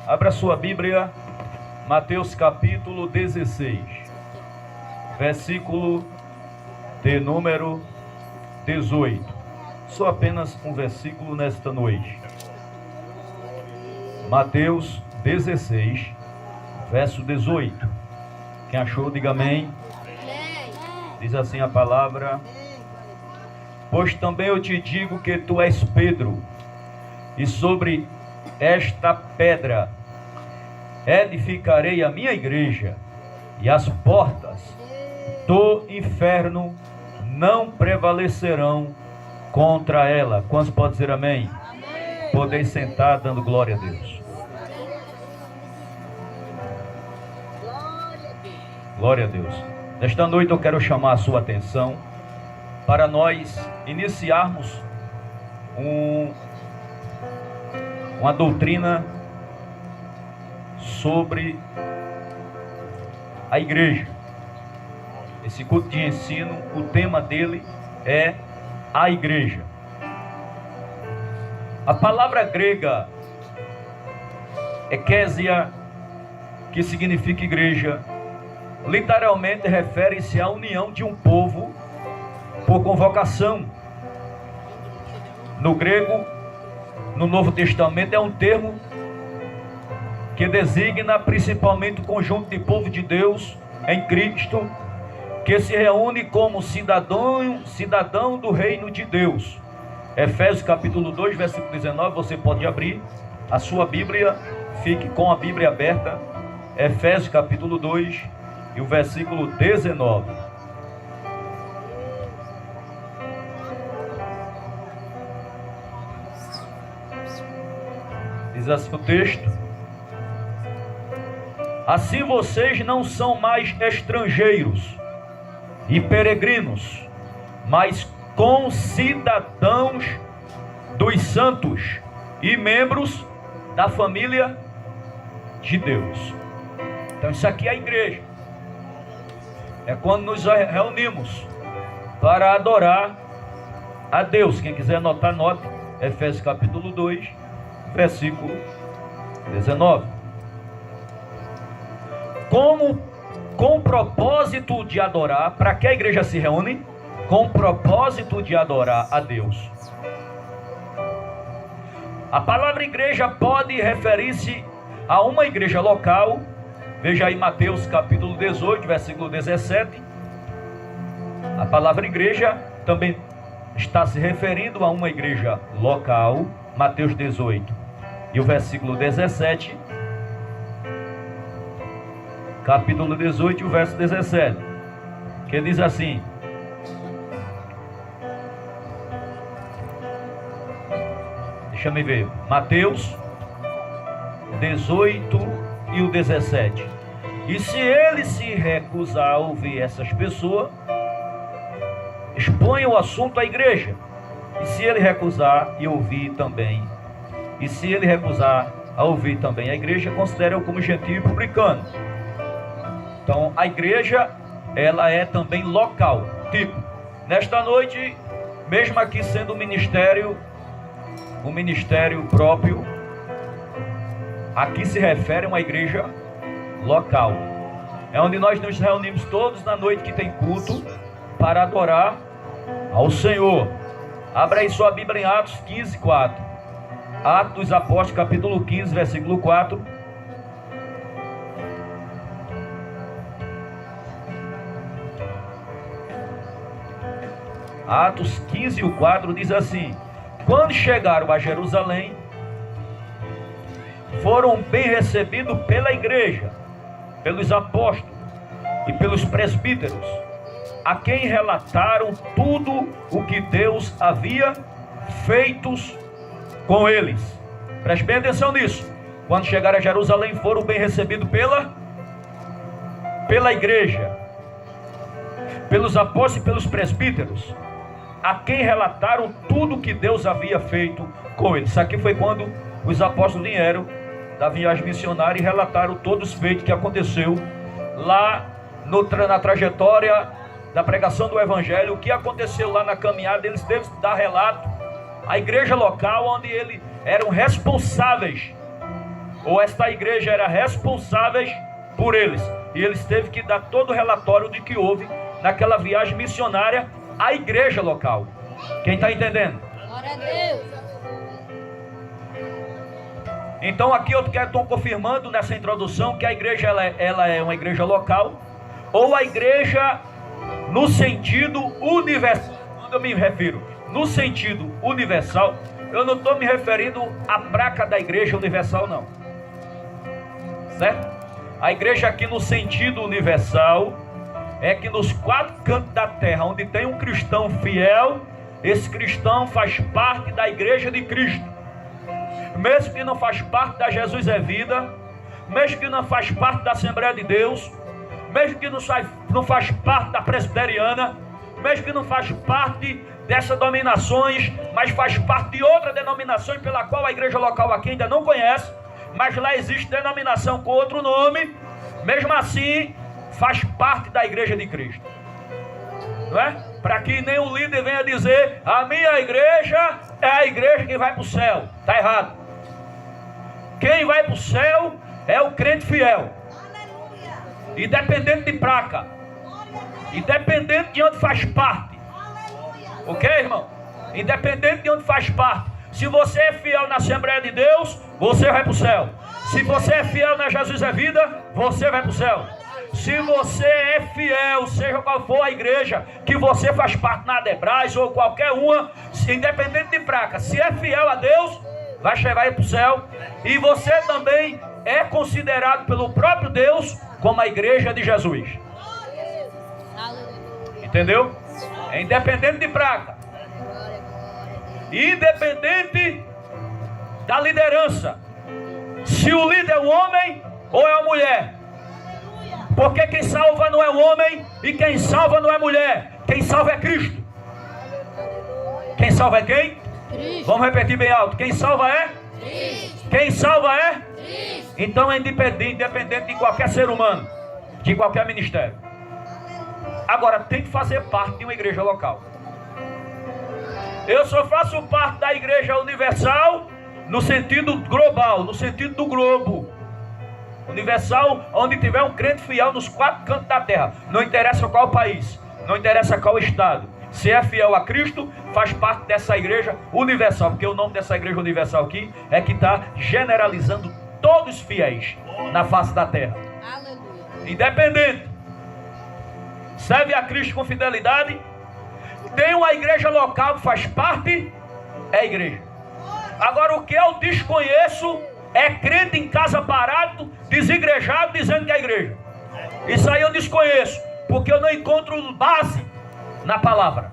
Abra sua Bíblia, Mateus capítulo 16, versículo de número 18. Só apenas um versículo nesta noite. Mateus 16, verso 18. Quem achou, diga amém. Diz assim a palavra: pois também eu te digo que tu és Pedro, e sobre esta pedra edificarei a minha igreja, e as portas do inferno não prevalecerão contra ela. Quantos podem dizer amém? Amém. Podeis sentar dando glória a Deus. Glória a Deus. Nesta noite eu quero chamar a sua atenção para nós iniciarmos uma doutrina sobre a igreja. Esse culto de ensino, o tema dele é a igreja. A palavra grega ecclesia, que significa igreja, literalmente refere-se à união de um povo por convocação. No grego, no Novo Testamento, é um termo que designa principalmente o conjunto de povo de Deus em Cristo, que se reúne como cidadão do reino de Deus. Efésios capítulo 2, versículo 19, você pode abrir a sua Bíblia, fique com a Bíblia aberta. Efésios capítulo 2 e o versículo 19. Diz assim o texto: assim vocês não são mais estrangeiros e peregrinos, mas concidadãos dos santos e membros da família de Deus. Então isso aqui é a igreja. É quando nos reunimos para adorar a Deus. Quem quiser anotar, anote. Efésios capítulo 2, versículo 19. Com o propósito de adorar, para que a igreja se reúne? Com o propósito de adorar a Deus. A palavra igreja pode referir-se a uma igreja local. Veja aí Mateus capítulo 18, versículo 17. A palavra igreja também está se referindo a uma igreja local. Mateus 18 e o versículo 17. Capítulo 18 e o verso 17, que diz assim: deixa eu ver, Mateus 18 e o 17. E se ele se recusar a ouvir essas pessoas, exponha o assunto à igreja. E se ele recusar e ouvir também, e se ele recusar a ouvir também a igreja, considere-o como gentio e publicano. Então a igreja, ela é também local. Tipo, nesta noite, mesmo aqui sendo um ministério próprio, aqui se refere a uma igreja local. É onde nós nos reunimos todos na noite que tem culto para adorar ao Senhor. Abra aí sua Bíblia em Atos 15, 4. Atos dos Apóstolos, capítulo 15, versículo 4. Atos 15 e o 4 diz assim: quando chegaram a Jerusalém, foram bem recebidos pela igreja, pelos apóstolos e pelos presbíteros, a quem relataram tudo o que Deus havia feito com eles. Preste bem atenção nisso. Quando chegaram a Jerusalém, foram bem recebidos pela igreja, pelos apóstolos e pelos presbíteros, a quem relataram tudo o que Deus havia feito com eles. Isso aqui foi quando os apóstolos vieram da viagem missionária e relataram todos os feitos que aconteceu lá na trajetória da pregação do evangelho, o que aconteceu lá na caminhada. Eles devem dar relato à igreja local, onde eles eram responsáveis ou esta igreja era responsável por eles. E eles teve que dar todo o relatório de que houve naquela viagem missionária à igreja local. Quem está entendendo? Glória a Deus. Então aqui eu estou confirmando nessa introdução que a igreja ela é uma igreja local, ou a igreja no sentido universal. Quando eu me refiro no sentido universal, eu não estou me referindo à placa da igreja universal, não. Certo? A igreja aqui no sentido universal é que nos 4 cantos da terra, onde tem um cristão fiel, esse cristão faz parte da igreja de Cristo. Mesmo que não faz parte da Jesus é Vida, mesmo que não faz parte da Assembleia de Deus, mesmo que não faz parte da Presbiteriana, mesmo que não faz parte dessas denominações, mas faz parte de outra denominação pela qual a igreja local aqui ainda não conhece, mas lá existe denominação com outro nome, mesmo assim faz parte da igreja de Cristo, não é? Para que nenhum líder venha dizer: a minha igreja é a igreja que vai para o céu. Está errado. Quem vai para o céu é o crente fiel, independente de placa, independente de onde faz parte. Ok, irmão? Independente de onde faz parte. Se você é fiel na Assembleia de Deus, você vai para o céu. Se você é fiel na Jesus é Vida, você vai para o céu. Se você é fiel, seja qual for a igreja que você faz parte, na Adebras ou qualquer uma, independente de placa, se é fiel a Deus, vai chegar aí para o céu. E você também é considerado pelo próprio Deus como a igreja de Jesus. Entendeu? É independente de placa, independente da liderança, se o líder é um homem ou é uma mulher. Porque quem salva não é um homem e quem salva não é mulher. Quem salva é Cristo. Quem salva é quem? Cristo. Vamos repetir bem alto. Quem salva é? Cristo. Quem salva é? Cristo. Então é independente de qualquer ser humano, de qualquer ministério. Agora tem que fazer parte de uma igreja local. Eu só faço parte da igreja universal no sentido global, no sentido do globo. Universal, onde tiver um crente fiel nos 4 cantos da terra. Não interessa qual país, não interessa qual estado. Se é fiel a Cristo, faz parte dessa igreja universal. Porque o nome dessa igreja universal aqui é que está generalizando todos os fiéis na face da terra. Aleluia. Independente. Serve a Cristo com fidelidade. Tem uma igreja local que faz parte, é a igreja. Agora o que eu desconheço é crente em casa parado, desigrejado, dizendo que é igreja. Isso aí eu desconheço, porque eu não encontro base na palavra.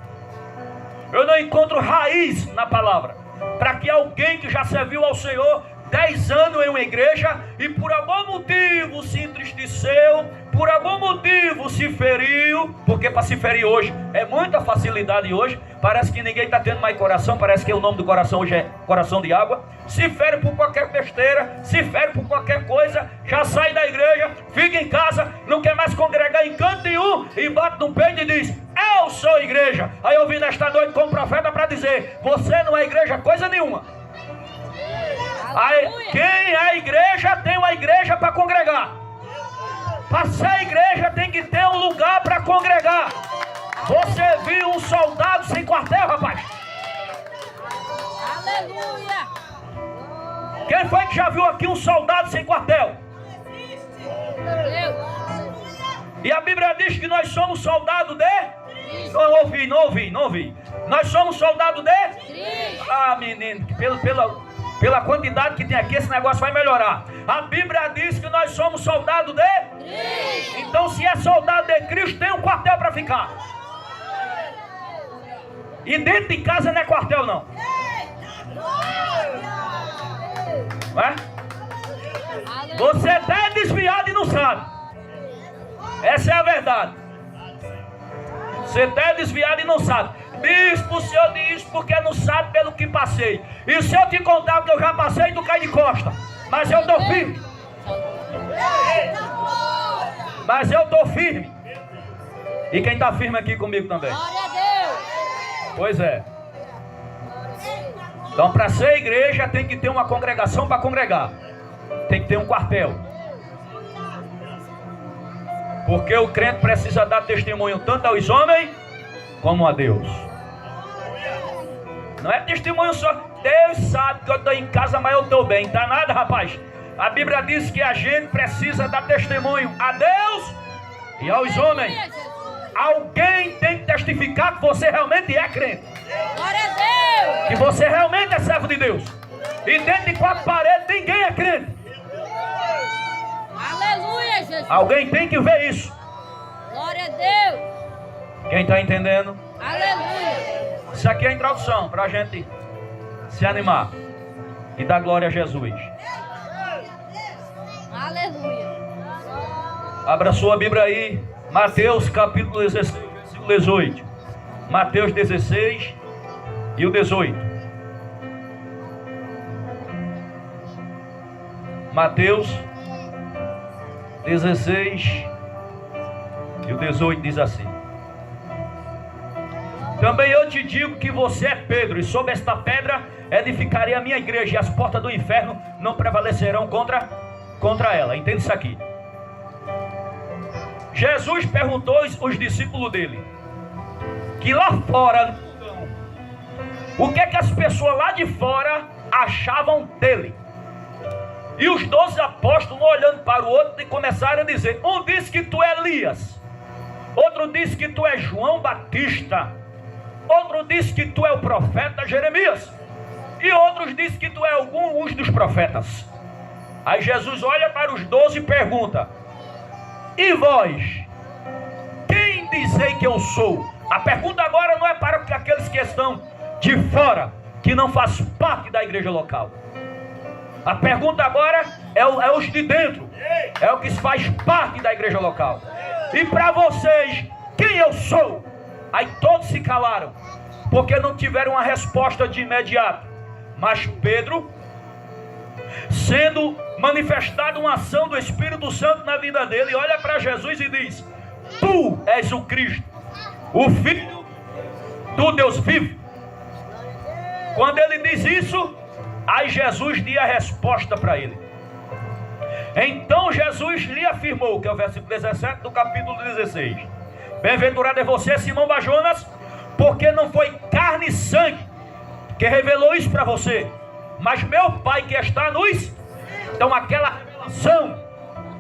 Eu não encontro raiz na palavra. Para que alguém que já serviu ao Senhor 10 anos em uma igreja e por algum motivo se entristeceu, por algum motivo se feriu, porque para se ferir hoje é muita facilidade hoje, parece que ninguém está tendo mais coração, parece que o nome do coração hoje é coração de água, se fere por qualquer besteira, se fere por qualquer coisa, já sai da igreja, fica em casa, não quer mais congregar em canto nenhum e bate no peito e diz: eu sou igreja. Aí eu vim nesta noite como profeta para dizer: você não é igreja coisa nenhuma. Aí, quem é igreja tem uma igreja para congregar. Para ser igreja tem que ter um lugar para congregar. Você viu um soldado sem quartel, rapaz? Aleluia! Quem foi que já viu aqui um soldado sem quartel? E a Bíblia diz que nós somos soldados de... Não ouvi. Nós somos soldados de... Ah, menino, pela quantidade que tem aqui, esse negócio vai melhorar. A Bíblia diz que nós somos soldados de Cristo. Então, se é soldado de Cristo, tem um quartel para ficar. E dentro de casa não é quartel, não. Não é? Você até é desviado e não sabe. Essa é a verdade. Você até é desviado e não sabe. Bispo, o senhor diz porque não sabe pelo que passei. E se eu te contar o que eu já passei, tu cai de costa. Mas eu estou firme. Mas eu estou firme. E quem está firme aqui comigo também? Glória a Deus. Pois é. Então, para ser igreja, tem que ter uma congregação para congregar. tem que ter um quartel. Porque o crente precisa dar testemunho tanto aos homens como a Deus. Não é testemunho só. Deus sabe que eu estou em casa, mas eu estou bem. Tá nada, rapaz. A Bíblia diz que a gente precisa dar testemunho a Deus e aos homens. Alguém tem que testificar que você realmente é crente. Glória a Deus. Que você realmente é servo de Deus. E dentro de quatro paredes ninguém é crente. Aleluia, Jesus. Alguém tem que ver isso. Glória a Deus. Quem está entendendo? Aleluia. Isso aqui é a introdução para a gente se animar e dar glória a Jesus. Aleluia. Abra sua Bíblia aí, Mateus capítulo 16, versículo 18. Mateus 16 e o 18. Mateus 16 e o 18 diz assim: também eu te digo que você é Pedro, e sobre esta pedra edificarei a minha igreja, e as portas do inferno não prevalecerão contra ela. Entende isso aqui? Jesus perguntou aos discípulos dele, que lá fora, o que é que as pessoas lá de fora achavam dele. E os 12 apóstolos, um olhando para o outro, e começaram a dizer: um disse que tu é Elias, outro disse que tu é João Batista, outro disse que tu é o profeta Jeremias, e outros disse que tu é alguns dos profetas. Aí Jesus olha para os 12 e pergunta: e vós, quem dizei que eu sou? A pergunta agora não é para aqueles que estão de fora, que não faz parte da igreja local. A pergunta agora é os de dentro, é o que faz parte da igreja local. E para vocês, quem eu sou? Aí todos se calaram, porque não tiveram uma resposta de imediato. Mas Pedro, sendo manifestada uma ação do Espírito Santo na vida dele, olha para Jesus e diz: tu és o Cristo, o Filho do Deus vivo. Quando ele diz isso, aí Jesus deu a resposta para ele. Então Jesus lhe afirmou, que é o versículo 17 do capítulo 16: bem-aventurado é você, Simão Bajonas, porque não foi carne e sangue que revelou isso para você, mas meu Pai que está nos... Então aquela revelação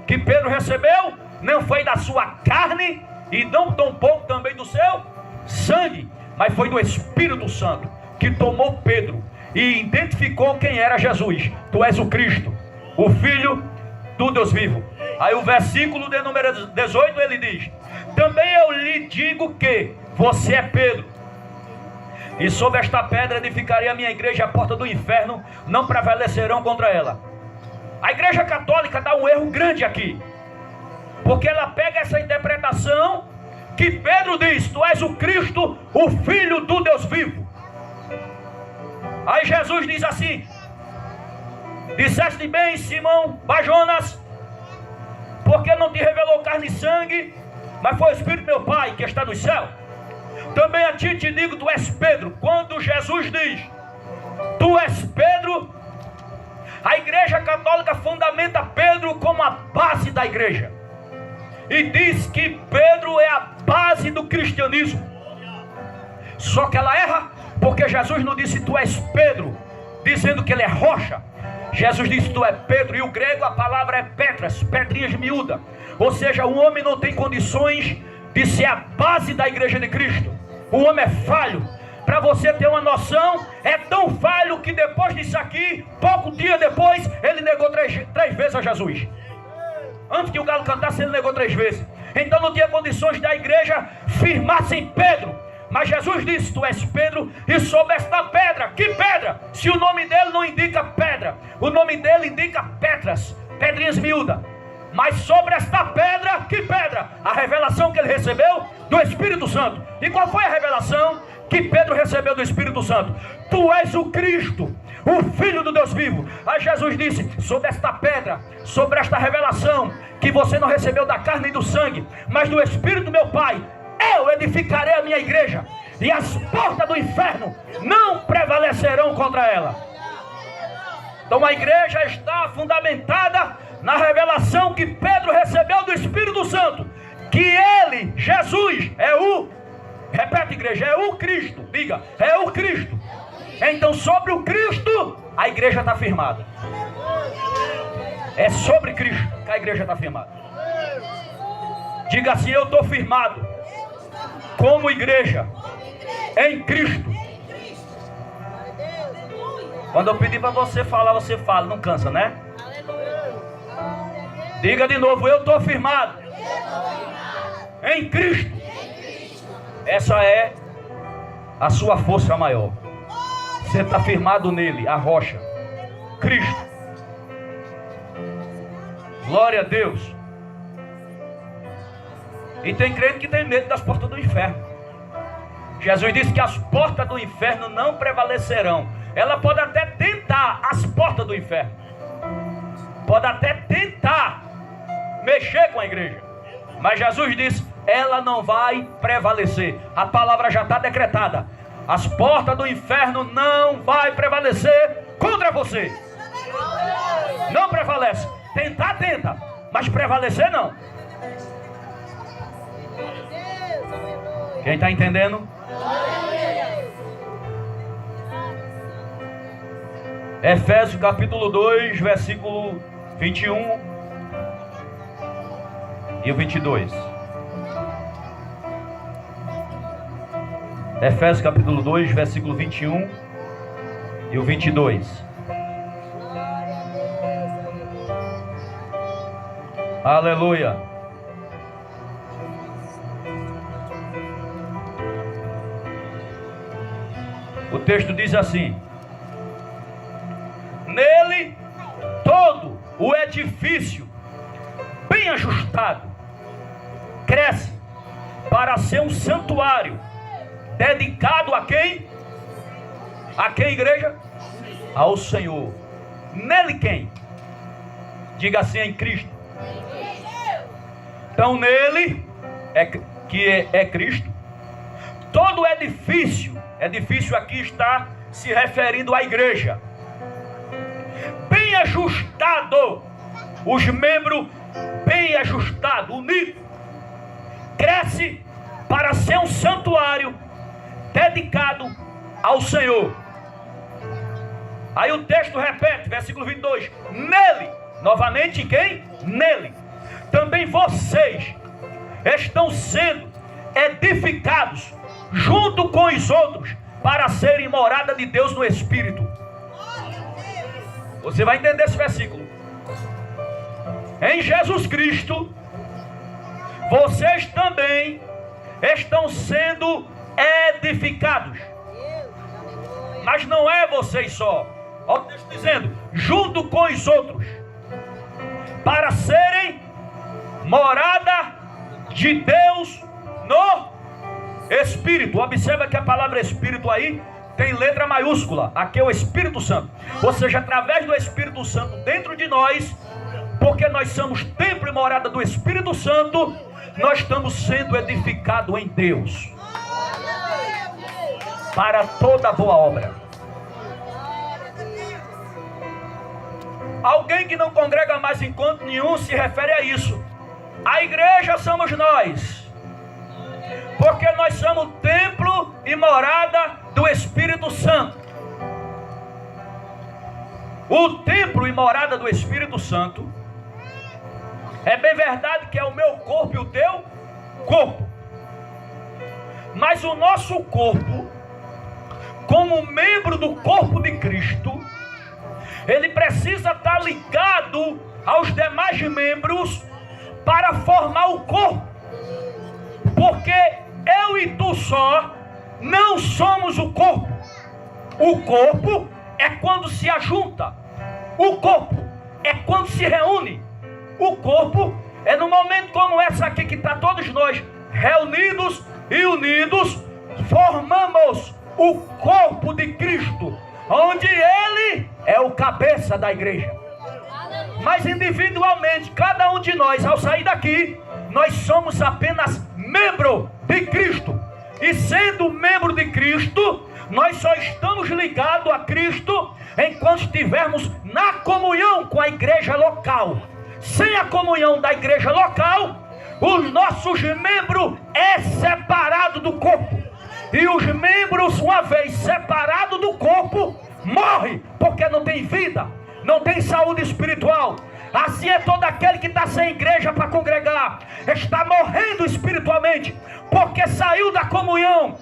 que Pedro recebeu não foi da sua carne e não tampouco também do seu sangue, mas foi do Espírito Santo que tomou Pedro e identificou quem era Jesus. Tu és o Cristo, o Filho do Deus vivo. Aí o versículo de número 18 ele diz: também eu lhe digo que você é Pedro, e sobre esta pedra edificarei a minha igreja, a porta do inferno não prevalecerão contra ela. A igreja católica dá um erro grande aqui, porque ela pega essa interpretação que Pedro diz: tu és o Cristo, o Filho do Deus vivo. Aí Jesus diz assim: disseste bem, Simão Bajonas, porque não te revelou carne e sangue, mas foi o Espírito do meu Pai que está no céu. Também a ti te digo, tu és Pedro. Quando Jesus diz tu és Pedro, a igreja católica fundamenta Pedro como a base da igreja, e diz que Pedro é a base do cristianismo. Só que ela erra, porque Jesus não disse tu és Pedro, dizendo que ele é rocha. Jesus disse tu é Pedro, e o grego a palavra é petras, pedrinhas miúdas. Ou seja, o homem não tem condições de ser a base da igreja de Cristo. O homem é falho. Para você ter uma noção, é tão falho que depois disso aqui, pouco dia depois, ele negou três vezes a Jesus. Antes que o galo cantasse, ele negou 3 vezes. Então não tinha condições da igreja firmar-se em Pedro. Mas Jesus disse, tu és Pedro, e sobre esta pedra, que pedra? Se o nome dele não indica pedra, o nome dele indica pedras, pedrinhas miúdas. Mas sobre esta pedra, que pedra? A revelação que ele recebeu do Espírito Santo. E qual foi a revelação que Pedro recebeu do Espírito Santo? Tu és o Cristo, o Filho do Deus vivo. Aí Jesus disse, sobre esta pedra, sobre esta revelação, que você não recebeu da carne e do sangue, mas do Espírito do meu Pai, eu edificarei a minha igreja, e as portas do inferno não prevalecerão contra ela. Então a igreja está fundamentada na revelação que Pedro recebeu do Espírito Santo, que ele, Jesus, repete igreja, é o Cristo, diga, é o Cristo. Então sobre o Cristo a igreja está firmada. É sobre Cristo que a igreja está firmada. Diga assim: eu estou firmado como igreja em Cristo. Quando eu pedir para você falar, você fala, não cansa, né? Diga de novo: eu estou firmado em Cristo. Essa é a sua força maior. Você está firmado nele, a rocha, Cristo. Glória a Deus. E tem crente que tem medo das portas do inferno. Jesus disse que as portas do inferno não prevalecerão. Ela pode até tentar, as portas do inferno pode até tentar mexer com a igreja, mas Jesus disse: ela não vai prevalecer. A palavra já está decretada. As portas do inferno não vai prevalecer contra você. Não prevalece. Tentar, tenta, mas prevalecer não. Quem está entendendo? Efésios capítulo 2, versículo 21 e o 22. Efésios capítulo 2, versículo 21 e o 22. Aleluia. O texto diz assim: nele todo o edifício bem ajustado cresce para ser um santuário dedicado a quem? A quem, igreja? Ao Senhor. Nele quem? Diga assim: em Cristo. Então nele é Cristo. Todo edifício aqui está se referindo à igreja, bem ajustado, os membros bem ajustados, unidos, cresce para ser um santuário dedicado ao Senhor. Aí o texto repete, versículo 22, nele, novamente quem? Nele, também vocês estão sendo edificados junto com os outros para serem morada de Deus no Espírito. Você vai entender esse versículo. Em Jesus Cristo, vocês também estão sendo edificados. Mas não é vocês só. Olha o texto dizendo: junto com os outros, para serem morada de Deus no Espírito. Observa que a palavra Espírito aí tem letra maiúscula. Aqui é o Espírito Santo. Ou seja, através do Espírito Santo dentro de nós, porque nós somos templo e morada do Espírito Santo, nós estamos sendo edificados em Deus para toda boa obra. Alguém que não congrega mais em canto nenhum se refere a isso. A igreja somos nós, porque nós somos templo e morada do Espírito Santo. O templo e morada do Espírito Santo é bem verdade que é o meu corpo e o teu corpo, mas o nosso corpo, como membro do corpo de Cristo, ele precisa estar ligado aos demais membros para formar o corpo, porque eu e tu só não somos o corpo. O corpo é quando se ajunta, o corpo é quando se reúne, o corpo é no momento como essa aqui, que está todos nós reunidos e unidos, formamos o corpo de Cristo, onde Ele é o cabeça da igreja. Mas individualmente, cada um de nós, ao sair daqui, nós somos apenas membro de Cristo. E sendo membro de Cristo, Nós só estamos ligados a Cristo enquanto estivermos na comunhão com a igreja local. Sem a comunhão da igreja local, os nossos membros é separado do corpo. E os membros, uma vez separados do corpo, morrem, porque não tem vida, não tem saúde espiritual. Assim é todo aquele que está sem igreja para congregar, está morrendo espiritualmente, porque saiu da comunhão,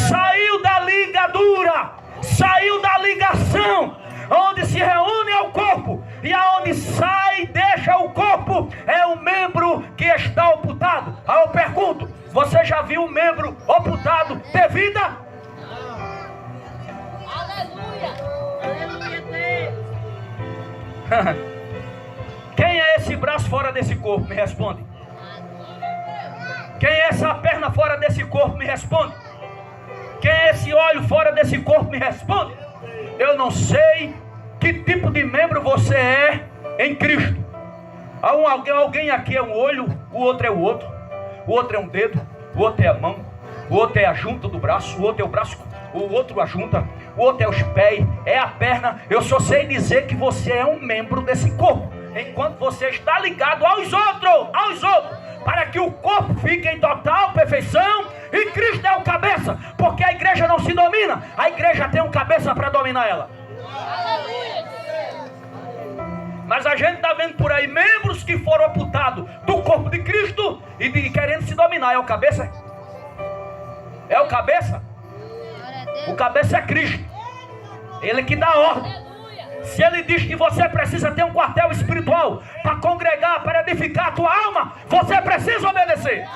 saiu da ligadura, saiu da ligação, onde se reúne ao corpo, e aonde sai e deixa o corpo, é o membro que está amputado. Aí eu pergunto, você já viu um membro amputado ter vida? Aleluia. Aleluia, Deus. Quem é esse braço fora desse corpo? Me responde. Quem é essa perna fora desse corpo? Me responde. Quem é esse olho fora desse corpo? Me responde. Eu não sei que tipo de membro você é em Cristo. Alguém aqui é um olho, o outro é o outro é um dedo, o outro é a mão, o outro é a junta do braço, o outro é o braço, o outro a junta, o outro é os pés, é a perna. Eu só sei dizer que você é um membro desse corpo, enquanto você está ligado aos outros, para que o corpo fique em total perfeição, e Cristo é o cabeça, porque a igreja não se domina, a igreja tem um cabeça para dominar ela. Aleluia. Mas a gente está vendo por aí membros que foram amputados do corpo de Cristo e querendo se dominar. É o cabeça? É o cabeça? O cabeça é Cristo. Ele que dá ordem. Se ele diz que você precisa ter um quartel espiritual para congregar, para edificar a tua alma, você precisa obedecer.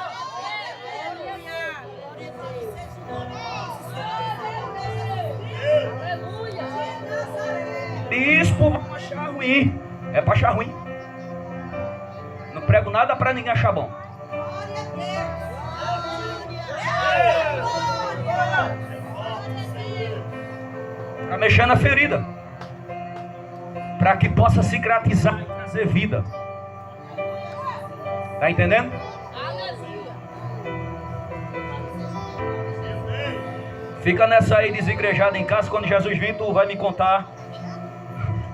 E isso por achar ruim. É para achar ruim. Não prego nada para ninguém achar bom. Para mexer na ferida, para que possa cicatrizar e trazer vida. Está entendendo? Fica nessa aí desigrejada em casa. Quando Jesus vir, tu vai me contar.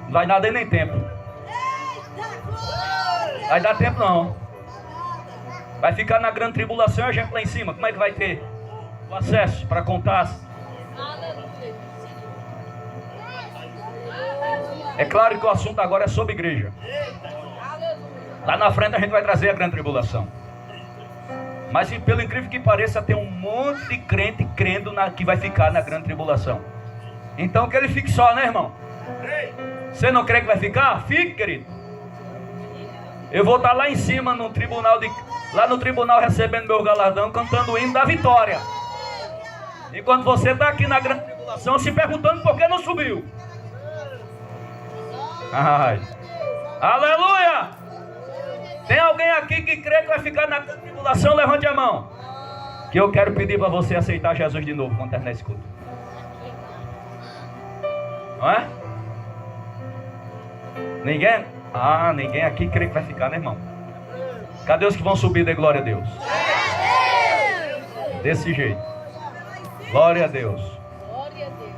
Não vai dar nem tempo. Vai dar tempo não. Vai ficar na grande tribulação e a gente lá em cima. Como é que vai ter o acesso para contar? É claro que o assunto agora é sobre igreja. Lá na frente a gente vai trazer a grande tribulação. Mas pelo incrível que pareça, tem um monte de crente crendo que vai ficar na grande tribulação. Então que ele fique só, né, irmão? Você não crê que vai ficar? Fique, querido. Eu vou estar lá em cima no tribunal, lá no tribunal recebendo meu galardão, cantando o hino da vitória. Enquanto você está aqui na grande tribulação se perguntando por que não subiu. Ai. Aleluia! Tem alguém aqui que crê que vai ficar na grande tribulação? Levante a mão. Que eu quero pedir para você aceitar Jesus de novo quando terminar esse culto. Não é? Ninguém? Ninguém aqui crê que vai ficar, né, irmão? Cadê os que vão subir? Dê glória a Deus. Desse jeito. Glória a Deus. Glória a Deus.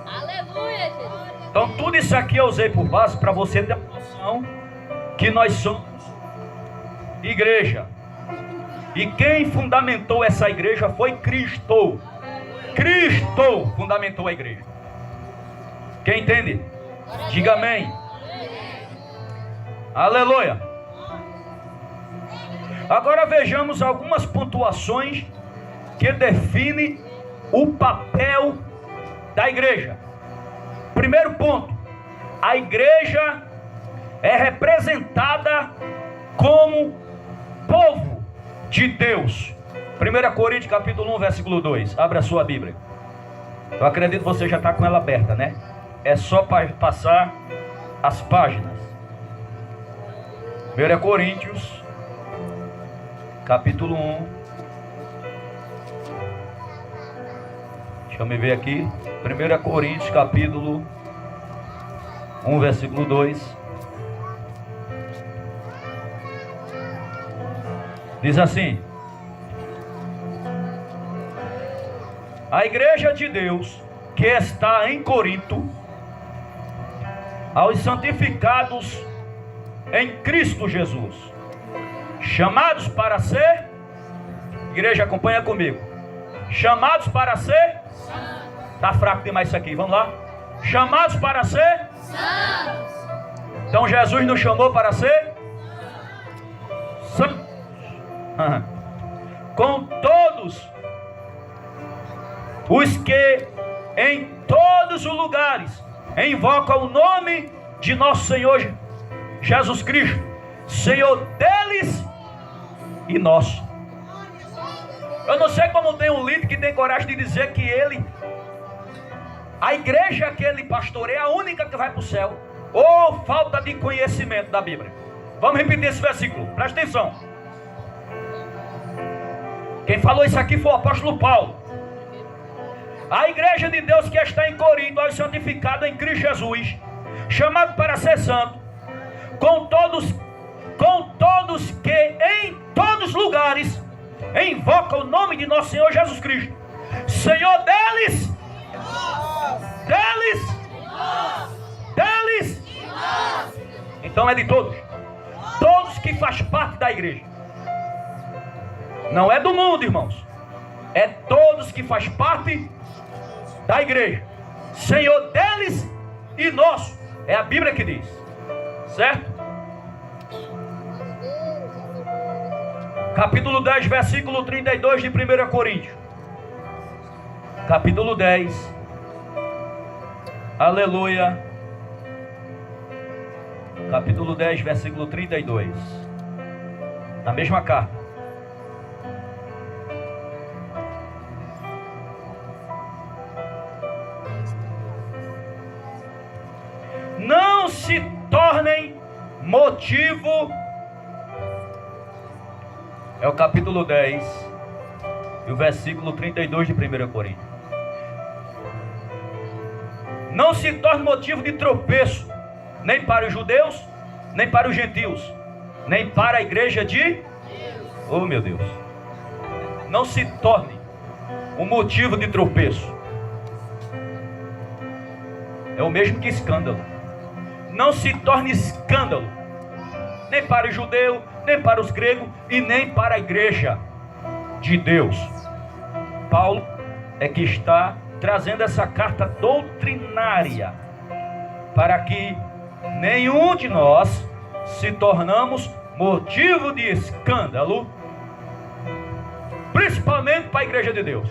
Aleluia, Jesus. Então tudo isso aqui eu usei por base para você ter a noção que nós somos igreja. E quem fundamentou essa igreja foi Cristo. Cristo fundamentou a igreja. Quem entende? Diga amém. Aleluia. Agora vejamos algumas pontuações que definem o papel da igreja. Primeiro ponto: a igreja é representada como povo de Deus. 1 Coríntios capítulo 1, versículo 2. Abra a sua Bíblia. Eu acredito que você já está com ela aberta, né? É só passar as páginas. 1 Coríntios capítulo 1. Deixa eu me ver aqui. 1 Coríntios capítulo 1, versículo 2. Diz assim: a igreja de Deus que está em Corinto, aos santificados em Cristo Jesus, chamados para ser, igreja, acompanha comigo, chamados para ser, está fraco demais isso aqui, vamos lá, chamados para ser, então Jesus nos chamou para ser santos, com todos os que em todos os lugares invocam o nome de nosso Senhor Jesus Cristo, Senhor deles e nosso. Eu não sei como tem um líder que tem coragem de dizer que a igreja que ele pastoreia é a única que vai para o céu, ou falta de conhecimento da Bíblia. Vamos repetir esse versículo, presta atenção. Quem falou isso aqui foi o apóstolo Paulo. A igreja de Deus que está em Corinto, aos santificados em Cristo Jesus, chamado para ser santo, com todos que em todos os lugares invocam o nome de nosso Senhor Jesus Cristo, Senhor deles, então é de todos que faz parte da igreja, não é do mundo, irmãos, é todos que faz parte da igreja, Senhor deles e nosso, é a Bíblia que diz, certo? Capítulo 10, versículo 32 de 1 Coríntios. Capítulo 10. Aleluia. Capítulo 10, versículo 32. Na mesma carta. Não se tornem motivo. É o capítulo 10 e o versículo 32 de 1 Coríntios. Não se torne motivo de tropeço, nem para os judeus, nem para os gentios, nem para a igreja de... Oh, meu Deus. Não se torne um motivo de tropeço. É o mesmo que escândalo. Não se torne escândalo, nem para o judeu, nem para os gregos e nem para a igreja de Deus. Paulo é que está trazendo essa carta doutrinária para que nenhum de nós se tornamos motivo de escândalo, principalmente para a igreja de Deus.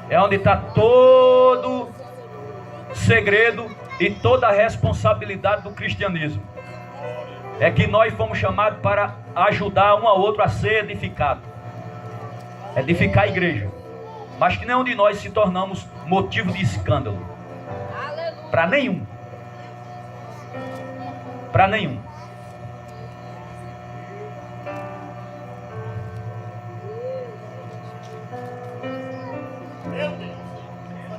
É onde está todo segredo e toda a responsabilidade do cristianismo. É que nós fomos chamados para ajudar um ao outro a ser edificado, edificar a igreja, mas que nenhum de nós se tornamos motivo de escândalo. Para nenhum. Para nenhum.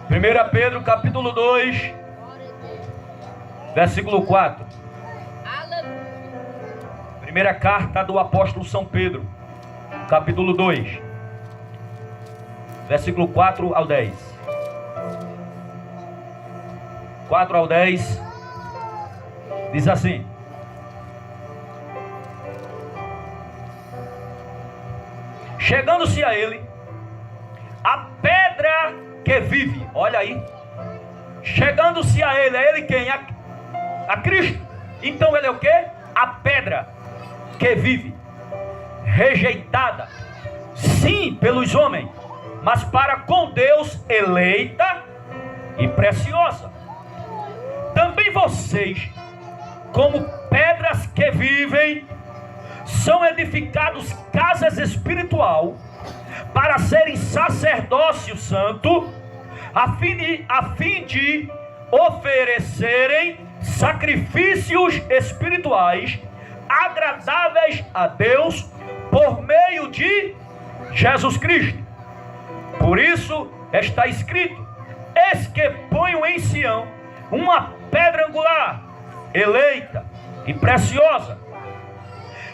Primeira Pedro capítulo 2 versículo 4. Primeira carta do apóstolo São Pedro, capítulo 2 versículo 4 ao 10. 4 ao 10 diz assim: chegando-se a ele a pedra que vive, olha aí, chegando-se a ele quem? A Cristo. Então ele é o que? A pedra que vive, rejeitada, sim, pelos homens, mas para com Deus eleita e preciosa. Também vocês, como pedras que vivem, são edificados casas espiritual para serem sacerdócio santo, a fim de oferecerem sacrifícios espirituais agradáveis a Deus por meio de Jesus Cristo. Por isso está escrito: eis que ponho em Sião uma pedra angular, eleita e preciosa,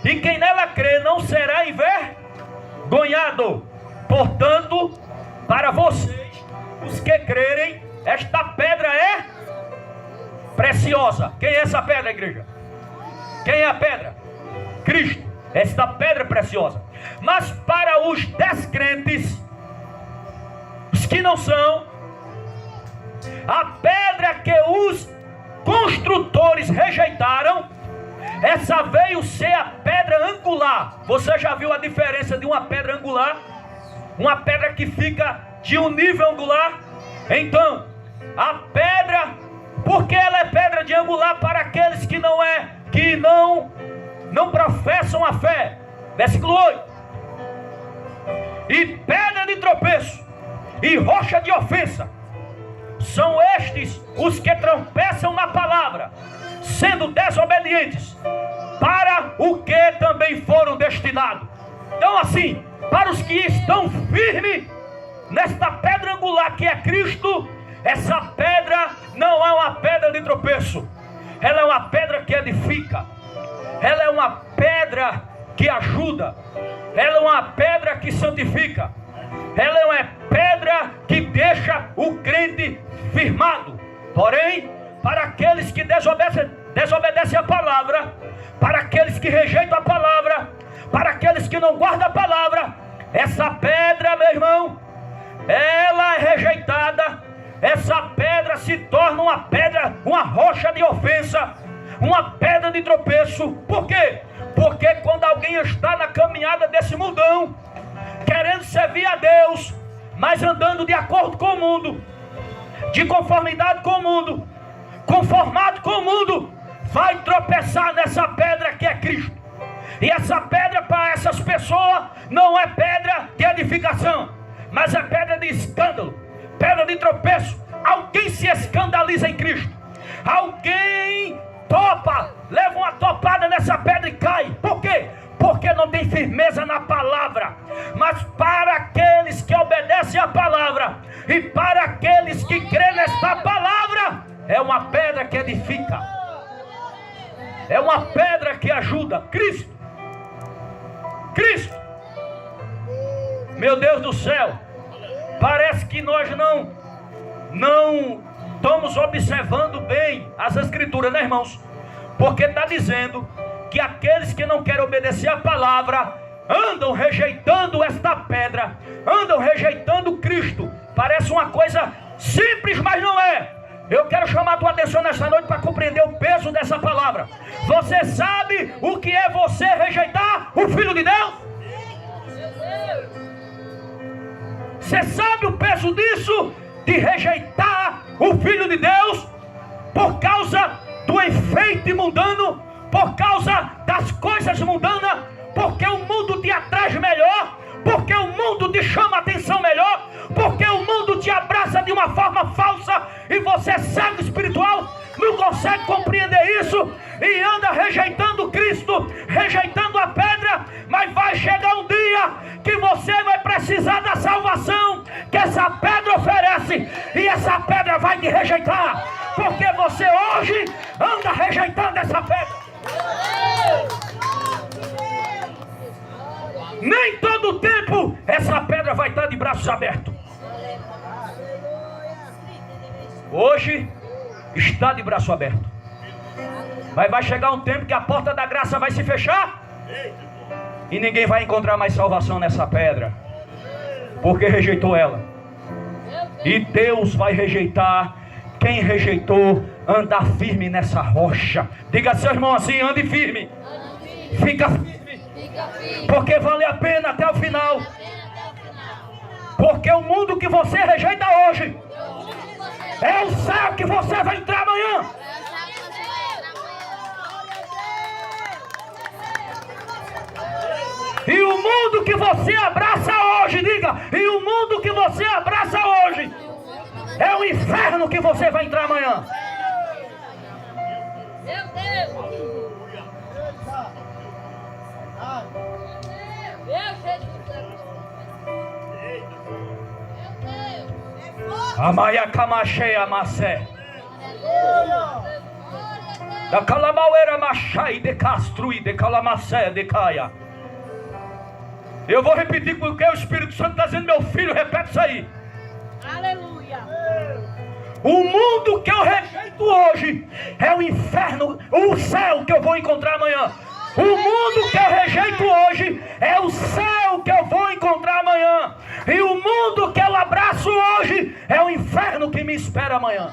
e quem nela crê não será envergonhado. Portanto, para vocês, os que crerem, esta pedra é preciosa. Quem é essa pedra, igreja? Quem é a pedra? Cristo. Esta pedra é preciosa. Mas para os descrentes, os que não são, a pedra que os construtores rejeitaram, essa veio ser a pedra angular. Você já viu a diferença de uma pedra angular? Uma pedra que fica de um nível angular. Então, a pedra, porque ela é pedra de angular para aqueles que não professam a fé. Versículo 8. E pedra de tropeço e rocha de ofensa são estes os que tropeçam na palavra, sendo desobedientes, para o que também foram destinados. Então assim, para os que estão firmes nesta pedra angular que é Cristo, essa pedra não é uma pedra de tropeço, ela é uma pedra que edifica, ela é uma pedra que ajuda, ela é uma pedra que santifica, ela é uma pedra que deixa o crente firmado. Porém, para aqueles que desobedecem a palavra, para aqueles que rejeitam a palavra, para aqueles que não guardam a palavra, essa pedra, meu irmão, ela é rejeitada. Essa pedra se torna uma pedra, uma rocha de ofensa, uma pedra de tropeço. Por quê? Porque quando alguém está na caminhada desse mundão, querendo servir a Deus, mas andando de acordo com o mundo, de conformidade com o mundo, conformado com o mundo, vai tropeçar nessa pedra que é Cristo. E essa pedra para essas pessoas não é pedra de edificação, mas é pedra de escândalo, pedra de tropeço. Alguém se escandaliza em Cristo, alguém topa, leva uma topada nessa pedra e cai. Por quê? Porque não tem firmeza na palavra. Mas para aqueles que obedecem a palavra e para aqueles que creem nesta palavra, é uma pedra que edifica, é uma pedra que ajuda. Cristo, meu Deus do céu, parece que nós não estamos observando bem as escrituras, né, irmãos? Porque está dizendo que aqueles que não querem obedecer a palavra andam rejeitando esta pedra, andam rejeitando Cristo. Parece uma coisa simples, mas não é. Eu quero chamar a tua atenção nessa noite para compreender o peso dessa palavra. Você sabe o que é você rejeitar o Filho de Deus? Você sabe o peso disso? De rejeitar o Filho de Deus por causa do enfeite mundano, por causa das coisas mundanas, porque o mundo te atrai melhor, porque o mundo te chama a atenção melhor, porque o mundo te abraça de uma forma falsa e você, cego espiritual, não consegue compreender isso e anda rejeitando Cristo, rejeitando a pedra. Mas vai chegar um dia que você vai precisar da salvação que essa pedra oferece, e essa pedra vai te rejeitar, porque você hoje anda rejeitando essa pedra. Nem todo tempo essa pedra vai estar de braços abertos. Hoje está de braço aberto, mas vai chegar um tempo que a porta da graça vai se fechar e ninguém vai encontrar mais salvação nessa pedra, porque rejeitou ela. E Deus vai rejeitar quem rejeitou. Andar firme nessa rocha. Diga a seu irmão assim: ande firme. Fica firme, porque vale a pena até o final. Porque o mundo que você rejeita hoje é o céu que você vai entrar amanhã. E o mundo que você abraça hoje, diga, e o mundo que você abraça hoje é o inferno que você vai entrar amanhã. Meu Deus! Amaia camachei amassé. Da Calamauera Machai de Castro e de Calamacé de Caia. Eu vou repetir porque o Espírito Santo está dizendo, meu filho, repete isso aí. Aleluia. O mundo que eu rejeito hoje é o inferno, o céu que eu vou encontrar amanhã. O mundo que eu rejeito hoje é o céu que eu vou encontrar amanhã. E o mundo que eu abraço hoje é o inferno que me espera amanhã.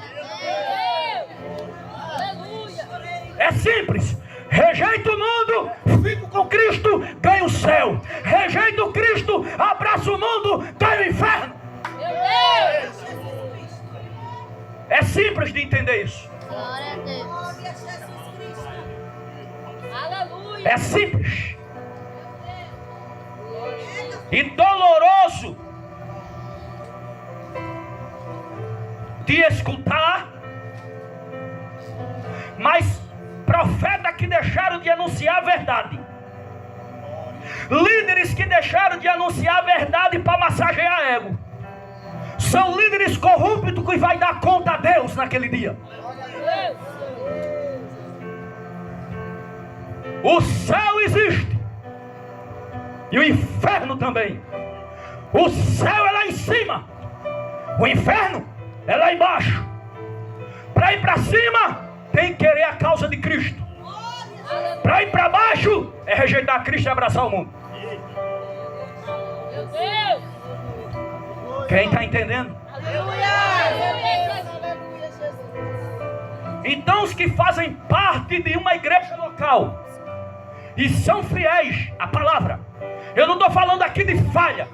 É simples. Rejeito o mundo, fico com Cristo, ganho o céu. Rejeito o Cristo, abraço o mundo, ganho o inferno. É simples de entender isso. Glória a Deus. Aleluia. É simples e doloroso de escutar, mas profetas que deixaram de anunciar a verdade, líderes que deixaram de anunciar a verdade para massagear ego, são líderes corruptos que vai dar conta a Deus naquele dia. O céu existe e o inferno também. O céu é lá em cima, o inferno é lá embaixo. Para ir para cima tem que querer a causa de Cristo. Para ir para baixo é rejeitar Cristo e abraçar o mundo. Meu Deus. Quem está entendendo? Aleluia. Então os que fazem parte de uma igreja local e são fiéis à palavra, eu não estou falando aqui de falha,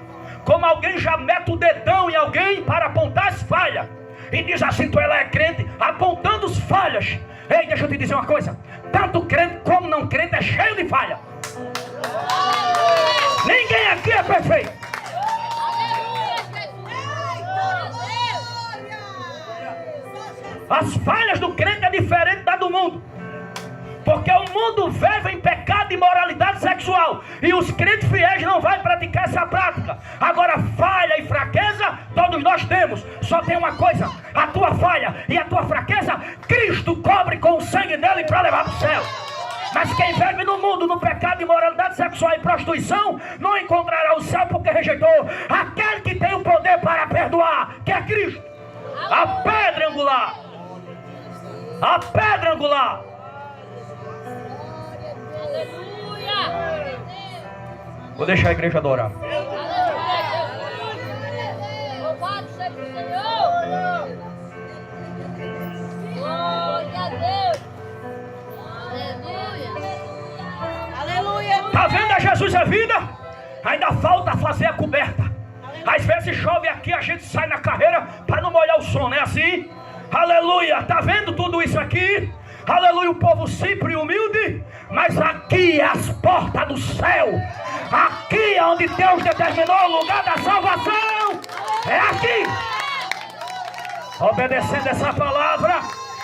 como alguém já mete o dedão em alguém para apontar as falhas e diz assim, tu ela é crente, apontando as falhas. Ei, deixa eu te dizer uma coisa, tanto crente como não crente é cheio de falha. Ninguém aqui é perfeito. As falhas do crente é diferente da do mundo, porque o mundo vive em pecado e imoralidade sexual, e os crentes fiéis não vão praticar essa prática. Agora, falha e fraqueza todos nós temos. Só tem uma coisa, a tua falha e a tua fraqueza Cristo cobre com o sangue dele para levar para o céu. Mas quem vive no mundo, no pecado, imoralidade sexual e prostituição, não encontrará o céu, porque rejeitou aquele que tem o poder para perdoar, que é Cristo. A pedra angular. A pedra angular. Aleluia. Vou deixar a igreja adorar. Louvado seja o Senhor. Glória a Deus. Aleluia. Aleluia. Tá vendo a Jesus a vida? Ainda falta fazer a coberta. Às vezes chove aqui, a gente sai na carreira para não molhar o som, não é assim? Aleluia, tá vendo tudo isso aqui? Aleluia, o povo simples e humilde. Mas aqui é as portas do céu. Aqui é onde Deus determinou o lugar da salvação. É aqui. Obedecendo essa palavra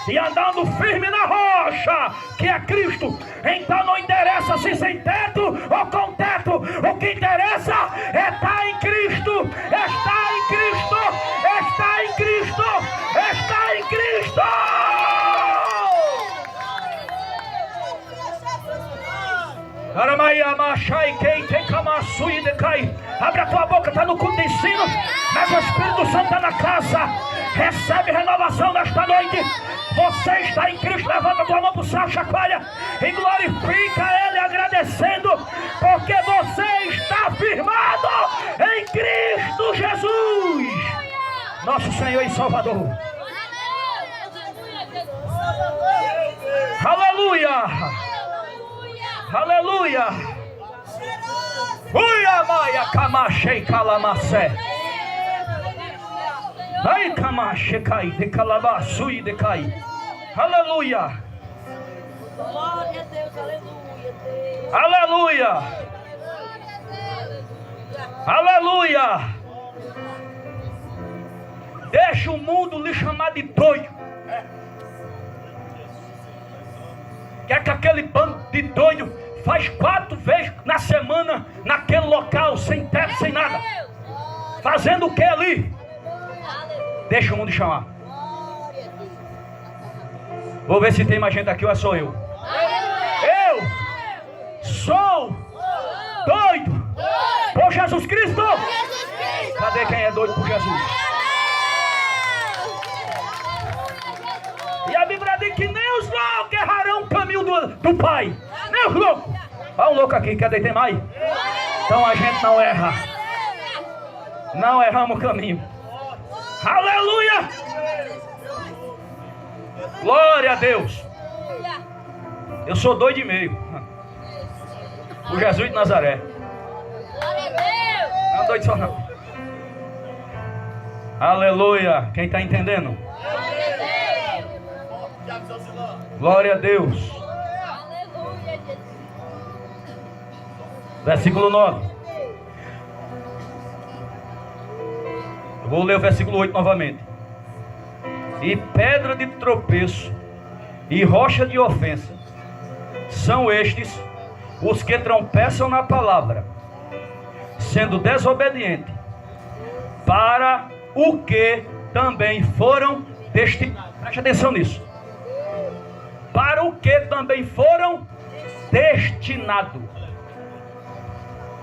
e andando firme na rocha, que é Cristo. Então não interessa se sem teto ou com teto. O que interessa é estar em Cristo. Está em Cristo. Está em Cristo. Está em Cristo. Abre a tua boca, está no culto de ensino, mas o Espírito Santo está na casa. Recebe renovação nesta noite. Você está em Cristo, levanta a tua mão para o céu, chacoalha e glorifica Ele agradecendo, porque você está firmado em Cristo Jesus, nosso Senhor e Salvador. Aleluia. Aleluia. Uia maia camachei calamacé. Ai camache cai de calabaçu e de cai. Aleluia. Glória a Deus, aleluia. Aleluia. Aleluia. Deixa o mundo lhe chamar de doido. Que é que aquele bando de doido faz 4 vezes na semana naquele local, sem teto, sem nada. Fazendo o que ali? Deixa o mundo chamar. Vou ver se tem mais gente aqui ou é só eu. Eu sou doido por Jesus Cristo. Cadê quem é doido por Jesus? E a Bíblia diz que nem os loucos errarão o caminho do Pai. Nem os loucos. Olha um louco aqui, cadê? Tem mais? Então a gente não erra. Não erramos o caminho. Aleluia! Glória a Deus. Eu sou doido e meio. O Jesus de Nazaré. Não é doido só não. Aleluia. Quem está entendendo? Glória a Deus. Versículo 9. Eu vou ler o versículo 8 novamente. E pedra de tropeço e rocha de ofensa são estes os que tropeçam na palavra, sendo desobedientes, para o que também foram destinados. Preste atenção nisso. Para o que também foram destinados.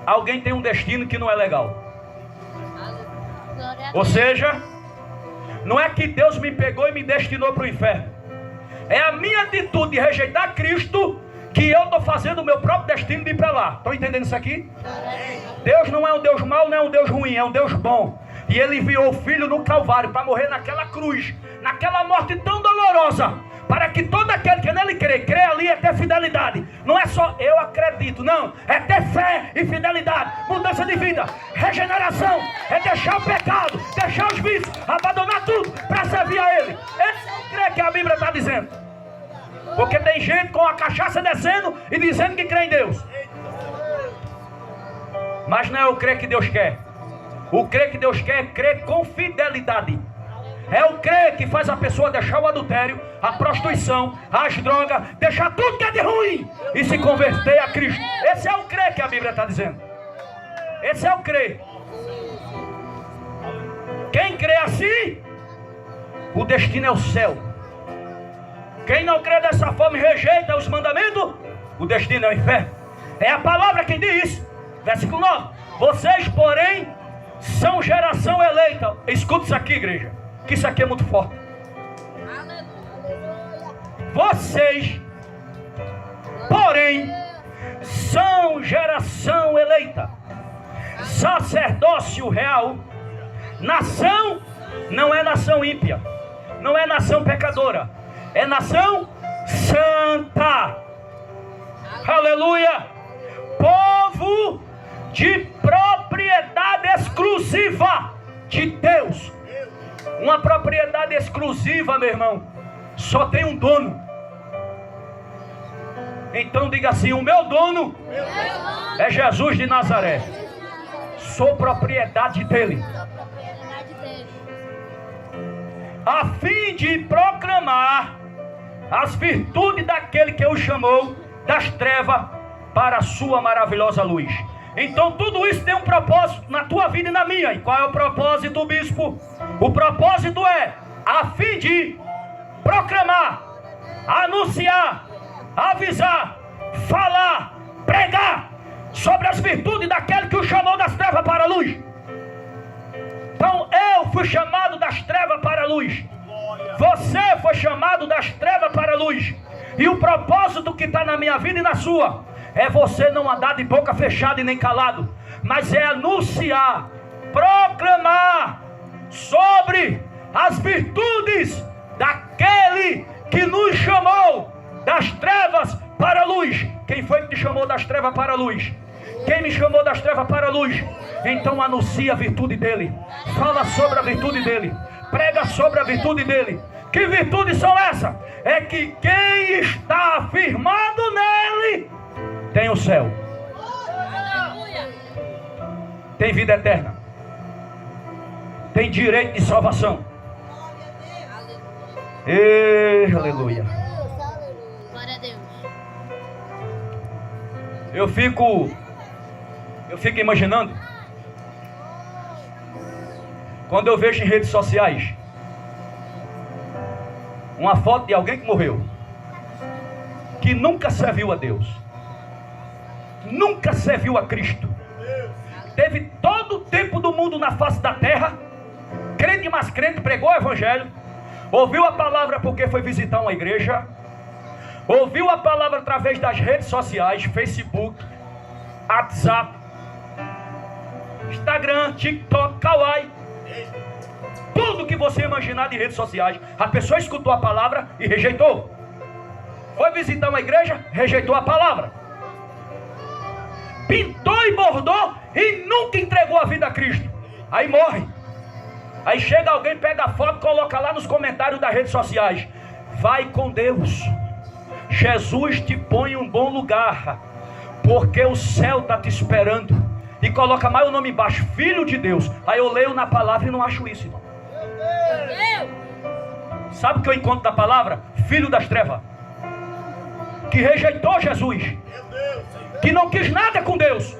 Alguém tem um destino que não é legal. Ou seja, não é que Deus me pegou e me destinou para o inferno. É a minha atitude de rejeitar Cristo que eu estou fazendo o meu próprio destino de ir para lá. Estão entendendo isso aqui? Deus não é um Deus mau, não é um Deus ruim, é um Deus bom. E Ele enviou o Filho no Calvário para morrer naquela cruz, naquela morte tão dolorosa, para que todo aquele que nele crê ali é ter fidelidade. Não é só eu acredito, não. É ter fé e fidelidade, mudança de vida, regeneração. É deixar o pecado, deixar os vícios, abandonar tudo para servir a Ele. Esse é o crer que a Bíblia está dizendo. Porque tem gente com a cachaça descendo e dizendo que crê em Deus. Mas não é o crer que Deus quer. O crer que Deus quer é crer com fidelidade. É o crer que faz a pessoa deixar o adultério, a prostituição, as drogas, deixar tudo que é de ruim e se converter a Cristo. Esse é o crer que a Bíblia está dizendo. Esse é o crer. Quem crê assim, o destino é o céu. Quem não crê dessa forma e rejeita os mandamentos, o destino é o inferno. É a palavra quem diz. Versículo 9. Vocês, porém, são geração eleita. Escuta isso aqui, igreja, que isso aqui é muito forte. Vocês, porém, são geração eleita, sacerdócio real, nação. Não é nação ímpia, não é nação pecadora, é nação santa. Aleluia. Povo de propriedade exclusiva de Deus. Uma propriedade exclusiva, meu irmão, só tem um dono. Então diga assim: o meu dono é Jesus de Nazaré. Sou propriedade dele, a fim de proclamar as virtudes daquele que o chamou das trevas para a sua maravilhosa luz. Então tudo isso tem um propósito na tua vida e na minha. E qual é o propósito, bispo? O propósito é a fim de proclamar, anunciar, avisar, falar, pregar sobre as virtudes daquele que o chamou das trevas para a luz. Então eu fui chamado das trevas para a luz. Você foi chamado das trevas para a luz. E o propósito que está na minha vida e na sua é você não andar de boca fechada e nem calado, mas é anunciar, proclamar sobre as virtudes daquele que nos chamou das trevas para a luz. Quem foi que te chamou das trevas para a luz? Quem me chamou das trevas para a luz? Então anuncia a virtude dele, fala sobre a virtude dele, prega sobre a virtude dele. Que virtudes são essas? É que quem está firmado nele tem o céu, tem vida eterna, tem direito de salvação. Aleluia. Glória a Deus. Eu fico imaginando, quando eu vejo em redes sociais uma foto de alguém que morreu. que nunca serviu a Deus, nunca serviu a Cristo, teve todo o tempo do mundo na face da terra, crente mas crente, pregou o evangelho, ouviu a palavra porque foi visitar uma igreja, ouviu a palavra através das redes sociais, Facebook, WhatsApp, Instagram, TikTok, Kawaii, tudo que você imaginar de redes sociais. A pessoa escutou a palavra e rejeitou. Foi visitar uma igreja, rejeitou a palavra. Pintou e bordou e nunca entregou a vida a Cristo. Aí morre. Aí chega alguém, pega a foto, coloca lá nos comentários das redes sociais: vai com Deus, Jesus te põe em um bom lugar, porque o céu está te esperando. E coloca mais o nome embaixo, Filho de Deus. Aí eu leio na palavra e não acho isso, irmão. Sabe o que eu encontro na palavra? Filho das trevas, que rejeitou Jesus, que não quis nada com Deus.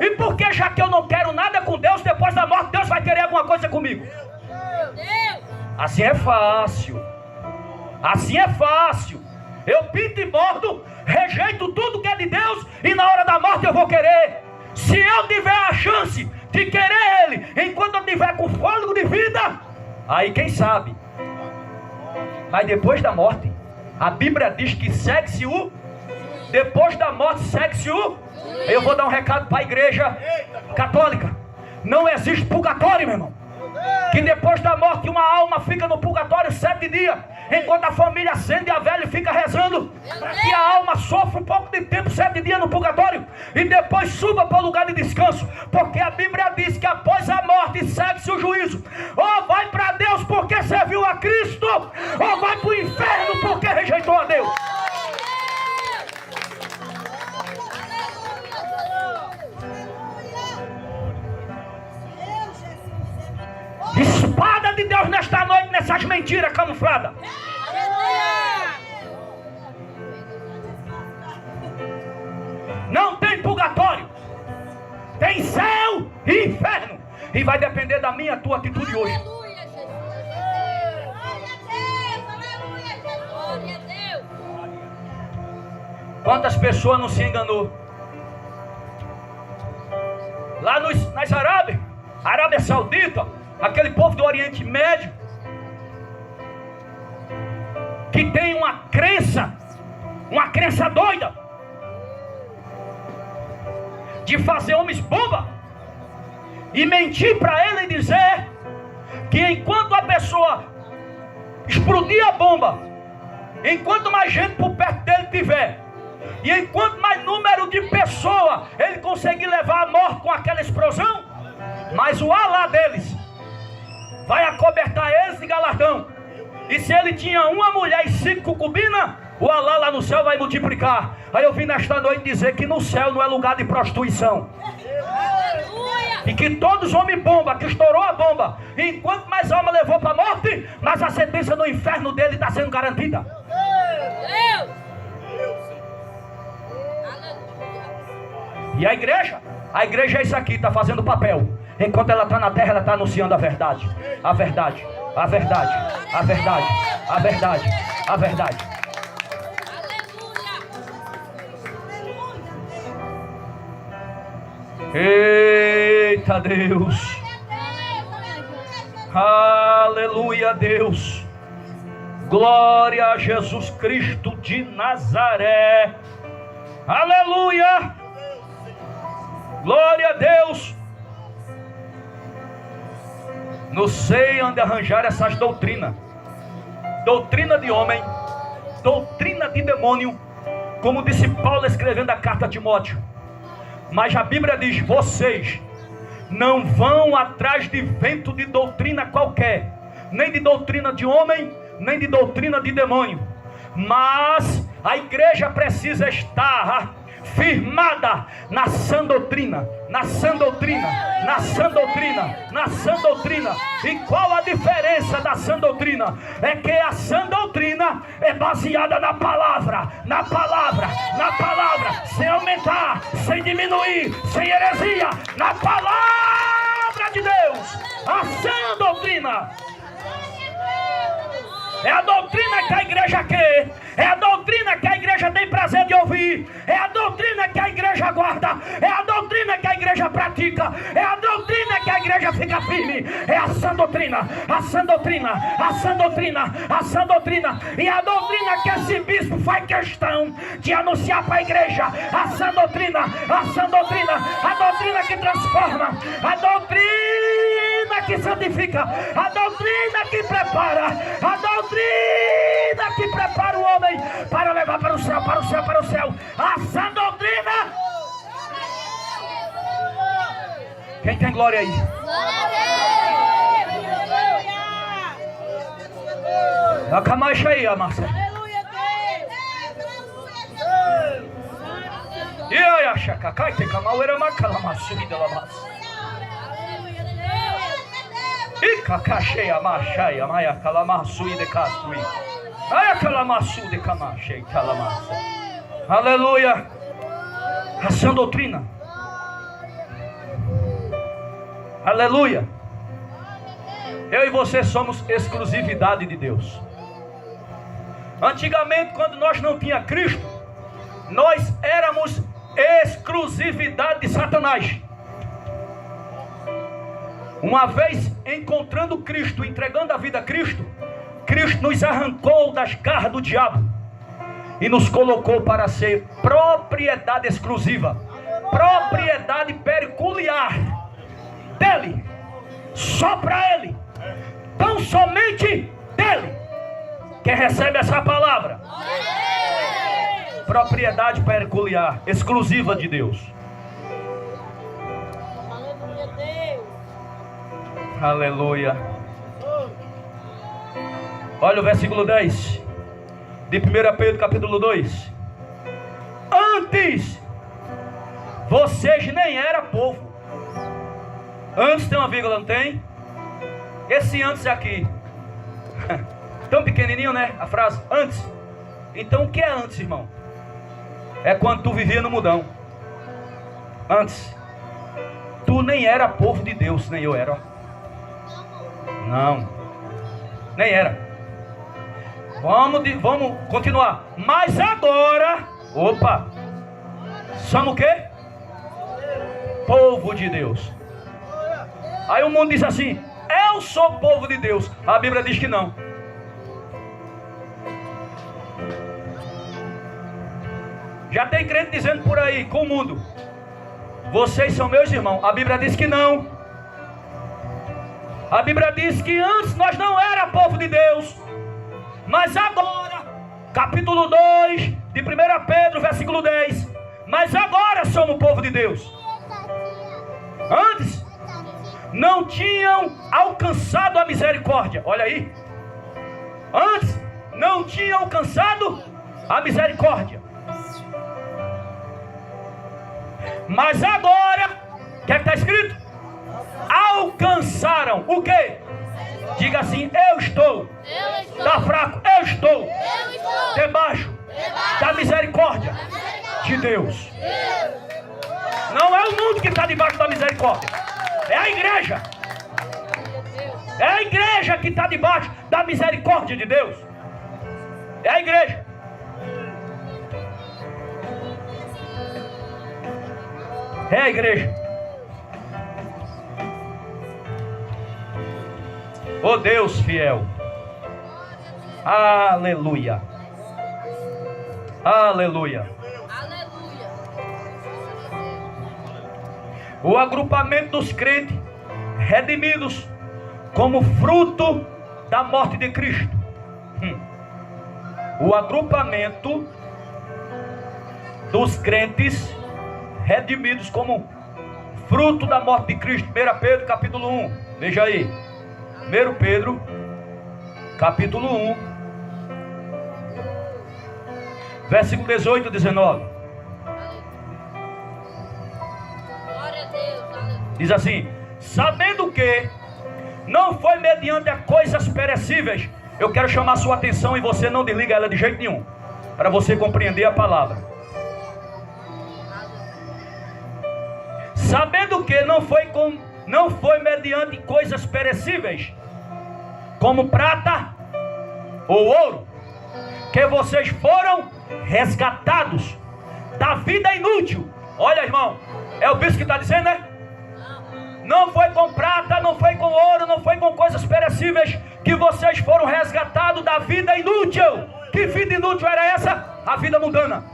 E por que, já que eu não quero nada com Deus, depois da morte Deus vai querer alguma coisa comigo? Assim é fácil. Assim é fácil. Eu pinto e bordo, rejeito tudo que é de Deus, e na hora da morte eu vou querer. Se eu tiver a chance de querer Ele enquanto eu estiver com fôlego de vida, aí quem sabe. Mas depois da morte, a Bíblia diz que segue-se o... Depois da morte segue-se o... Eu vou dar um recado para a igreja católica: não existe purgatório, meu irmão. Que depois da morte uma alma fica no purgatório 7 dias, enquanto a família acende a vela e fica rezando, que a alma sofre um pouco de tempo, 7 dias no purgatório, e depois suba para o lugar de descanso. Porque a Bíblia diz que após a morte segue-se o juízo. Ou vai para Deus porque serviu a Cristo, ou vai para o inferno porque rejeitou a Deus. Espada de Deus nesta noite, nessas mentiras camufladas. Não tem purgatório, tem céu e inferno. E vai depender da minha, tua atitude hoje. Quantas pessoas não se enganou? Lá nas Arábia Saudita, aquele povo do Oriente Médio, que tem uma crença doida, de fazer homens bomba, e mentir para ele e dizer que enquanto a pessoa explodir a bomba, enquanto mais gente por perto dele tiver, e enquanto mais número de pessoas ele conseguir levar a morte com aquela explosão, mas o Alá deles vai acobertar eles de galardão. E se ele tinha uma mulher e 5 concubinas, o Alá lá no céu vai multiplicar. Aí eu vim nesta noite dizer que no céu não é lugar de prostituição. E que todos os homens bomba, que estourou a bomba, enquanto mais alma levou para a morte, mas a sentença no inferno dele está sendo garantida. E a igreja é isso aqui, está fazendo papel. Enquanto ela está na terra, ela está anunciando a verdade. A verdade, a verdade, a verdade, a verdade, a verdade. Eita Deus. Aleluia, Deus. Glória a Jesus Cristo de Nazaré. Aleluia. Glória a Deus. Não sei onde arranjar essas doutrinas. Doutrina de homem, doutrina de demônio, como disse Paulo escrevendo a carta a Timóteo. Mas a Bíblia diz: vocês não vão atrás de vento de doutrina qualquer, nem de doutrina de homem, nem de doutrina de demônio. Mas a igreja precisa estar firmada na sã doutrina, na sã doutrina, na sã doutrina, na sã doutrina. E qual a diferença da sã doutrina? É que a sã doutrina é baseada na palavra, na palavra, na palavra, sem aumentar, sem diminuir, sem heresia, na palavra de Deus. A sã doutrina. É a doutrina que a igreja quer. É a doutrina que a igreja tem prazer de ouvir. É a doutrina que a igreja guarda. É a doutrina que a igreja pratica. É a doutrina que a igreja fica firme. É a sã doutrina. A sã doutrina. A sã doutrina. A sã doutrina. E a doutrina que esse bispo faz questão de anunciar para a igreja. A sã doutrina. A sã doutrina. A doutrina que transforma. A doutrina que santifica. A doutrina que prepara. A doutrina que prepara o homem para levar para o céu, para o céu, para o céu. A sã doutrina. Quem tem glória aí? A camacha aí, a massa. E aí, a chacacai, tem camaueira, macala, maçuida, la massa. E cacacheia, machaia, maia, calamaçui de castui. Ai, calamaçu de camachei, calamassa. Aleluia. A sã doutrina. Aleluia. Eu e você somos exclusividade de Deus. Antigamente, quando nós não tínhamos Cristo, nós éramos exclusividade de Satanás. Uma vez encontrando Cristo, entregando a vida a Cristo, Cristo nos arrancou das garras do diabo e nos colocou para ser propriedade exclusiva, propriedade peculiar dele, só para ele, tão somente dele. Quem recebe essa palavra? Propriedade peculiar, exclusiva de Deus. Aleluia. Olha o versículo 10 de 1 Pedro capítulo 2. Antes vocês nem eram povo. Antes tem uma vírgula, não tem? Esse antes aqui tão pequenininho, né? A frase antes. Então o que é antes, irmão? É quando tu vivia no mundão. Antes tu nem era povo de Deus, nem eu era. Não, nem era. Vamos continuar. Mas agora, opa, somos o quê? Povo de Deus. Aí o mundo diz assim: eu sou povo de Deus. A Bíblia diz que não. Já tem crente dizendo por aí com o mundo: vocês são meus irmãos. A Bíblia diz que não. A Bíblia diz que antes nós não éramos povo de Deus, mas agora, capítulo 2 de 1 Pedro, versículo 10, mas agora somos povo de Deus. Antes não tinham alcançado a misericórdia. Olha aí. Antes não tinham alcançado a misericórdia, mas agora, o que é que está escrito? Alcançaram o quê? Diga assim: eu estou. Está fraco? Eu estou debaixo da misericórdia de Deus. Não é o mundo que está debaixo da misericórdia, é a igreja. É a igreja que está debaixo da misericórdia de Deus. É a igreja. É a igreja. Oh Deus fiel. Aleluia. Aleluia. O agrupamento dos crentes redimidos como fruto da morte de Cristo. O agrupamento dos crentes redimidos como fruto da morte de Cristo. 1 Pedro capítulo 1. Veja aí. 1 Pedro capítulo 1, versículo 18 e 19. Diz assim: sabendo que não foi mediante a coisas perecíveis. Eu quero chamar a sua atenção e você não desliga ela de jeito nenhum, para você compreender a palavra. Sabendo que não foi mediante coisas perecíveis, como prata ou ouro, que vocês foram resgatados da vida inútil. Olha, irmão, é o bispo que está dizendo, né? Não foi com prata, não foi com ouro, não foi com coisas perecíveis que vocês foram resgatados da vida inútil. Que vida inútil era essa? A vida mundana.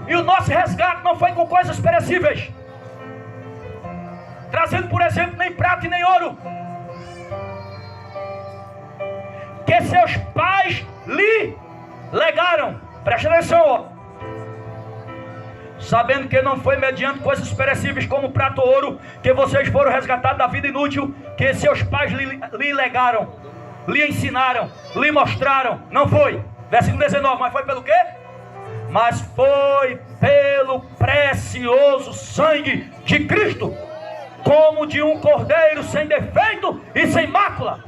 E o nosso resgate não foi com coisas perecíveis, trazendo, por exemplo, nem prata e nem ouro, que seus pais lhe legaram. Presta atenção, ó. Sabendo que não foi mediante coisas perecíveis como prata ou ouro que vocês foram resgatados da vida inútil que seus pais lhe legaram, lhe ensinaram, lhe mostraram. Não foi. Versículo 19. Mas foi pelo quê? Mas foi pelo precioso sangue de Cristo, como de um cordeiro sem defeito e sem mácula.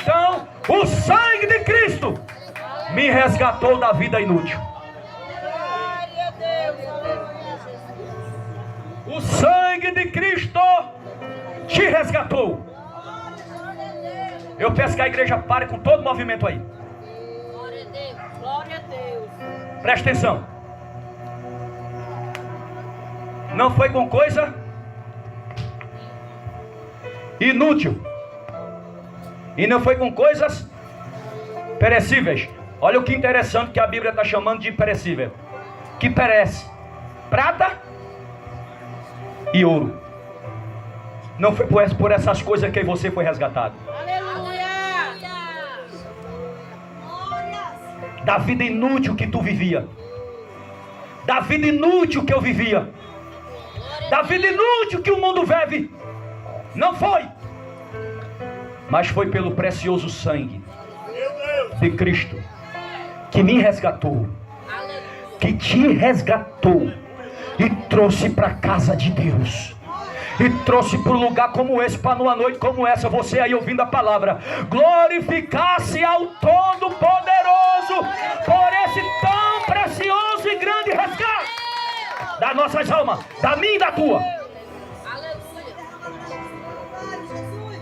Então, o sangue de Cristo me resgatou da vida inútil. O sangue de Cristo te resgatou. Eu peço que a igreja pare com todo o movimento aí. Glória a Deus, glória a Deus. Presta atenção. Não foi com coisa inútil, e não foi com coisas perecíveis. Olha o que interessante que a Bíblia está chamando de perecível. Que perece: prata e ouro. Não foi por essas coisas que você foi resgatado. Aleluia. Da vida inútil que tu vivia, da vida inútil que eu vivia, da vida inútil que o mundo vive. Não foi, mas foi pelo precioso sangue de Cristo que me resgatou, que te resgatou e trouxe para a casa de Deus, e trouxe para um lugar como esse, para numa noite como essa, você aí ouvindo a palavra, glorificar-se ao Todo-Poderoso por esse tão precioso e grande resgate das nossas almas, da minha e da tua.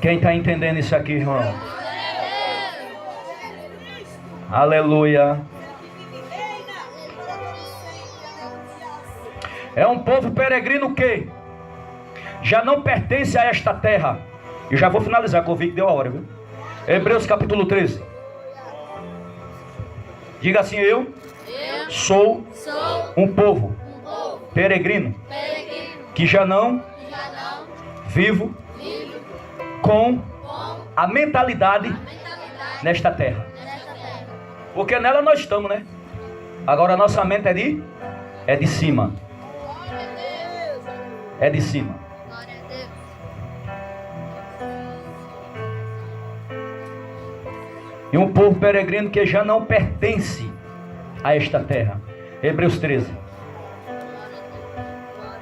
Quem está entendendo isso aqui, irmão? Aleluia. É um povo peregrino que já não pertence a esta terra. E já vou finalizar, que eu vi que deu a hora, viu? Hebreus capítulo 13. Diga assim: eu sou um povo peregrino que já não vivo com a mentalidade nesta terra. Porque nela nós estamos, né? Agora a nossa mente é de cima. É de cima. E um povo peregrino que já não pertence a esta terra. Hebreus 13.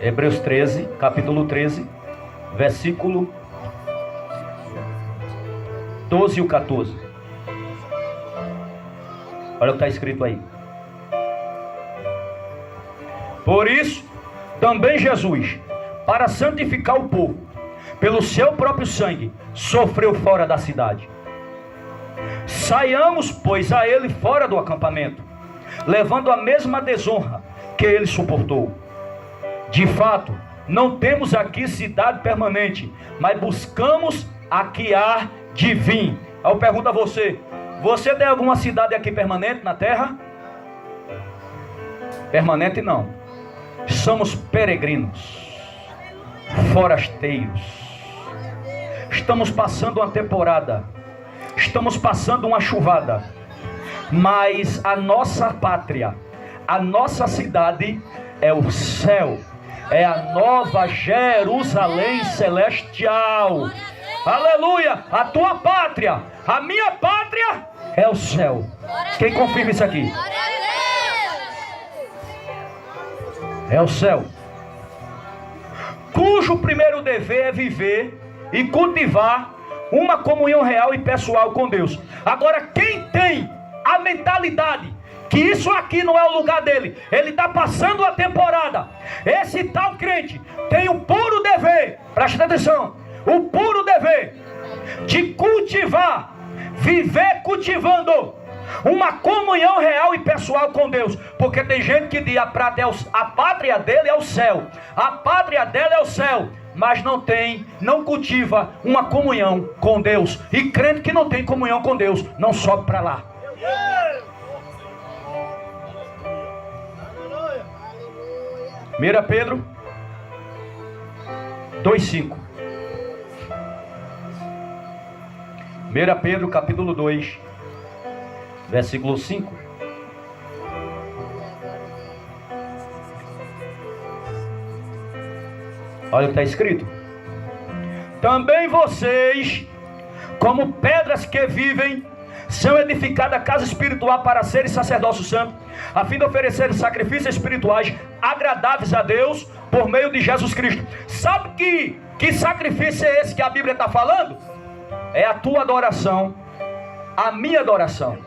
Hebreus 13, capítulo 13, versículo 12 e o 14. Olha o que está escrito aí. Por isso, também Jesus, para santificar o povo, pelo seu próprio sangue, sofreu fora da cidade. Saiamos, pois, a ele fora do acampamento, levando a mesma desonra que ele suportou. De fato, não temos aqui cidade permanente, mas buscamos a que há de vir. Eu pergunto a você: você tem alguma cidade aqui permanente na terra? Permanente não. Somos peregrinos, forasteiros. Estamos passando uma temporada, estamos passando uma chuvada, mas a nossa pátria, a nossa cidade é o céu, é a nova Jerusalém celestial. Aleluia! A tua pátria, a minha pátria é o céu. Quem confirma isso aqui? É o céu, cujo primeiro dever é viver e cultivar uma comunhão real e pessoal com Deus. Agora, quem tem a mentalidade que isso aqui não é o lugar dele, ele está passando a temporada, esse tal crente tem o puro dever, preste atenção, o puro dever de cultivar, viver cultivando uma comunhão real e pessoal com Deus. Porque tem gente que diz a pátria dele é o céu, a pátria dela é o céu, mas não cultiva uma comunhão com Deus. E crente que não tem comunhão com Deus não sobe para lá. 1 Pedro 2,5. 1 Pedro capítulo 2, versículo 5. Olha o que está escrito: também vocês, como pedras que vivem, são edificadas a casa espiritual para serem sacerdócio santo, a fim de oferecer sacrifícios espirituais agradáveis a Deus por meio de Jesus Cristo. Sabe que sacrifício é esse que a Bíblia está falando? É a tua adoração, a minha adoração,